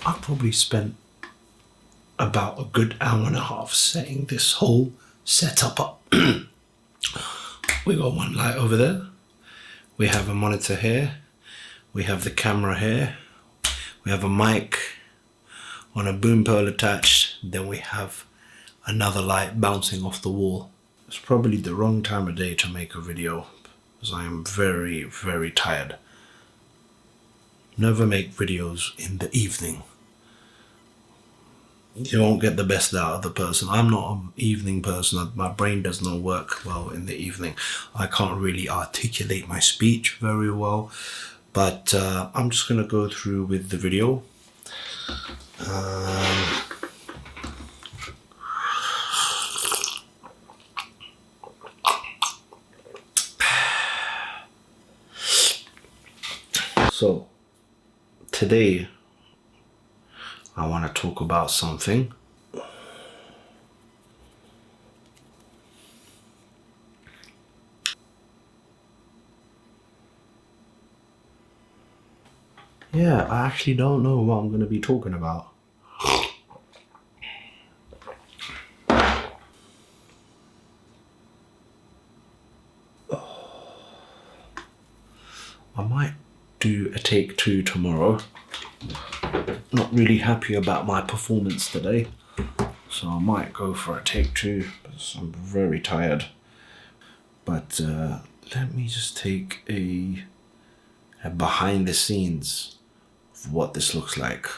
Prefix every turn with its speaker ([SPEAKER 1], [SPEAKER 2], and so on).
[SPEAKER 1] I probably spent about a good hour and a half setting this whole setup up. We got one light over there. We have a monitor here. We have the camera here. We have a mic on a boom pole attached. Then we have another light bouncing off the wall. It's probably the wrong time of day to make a video because I am very, very tired. Never make videos in the evening. You won't get the best out of the person. I'm not an evening person. My brain does not work well in the evening. I can't really articulate my speech very well. But I'm just going to go through with the video. So, today I want to talk about something. Yeah, I actually don't know what I'm going to be talking about. I might do a take 2 tomorrow. Not really happy about my performance today, so I might go for a take 2 because I'm very tired. But let me just take a behind the scenes of what this looks like.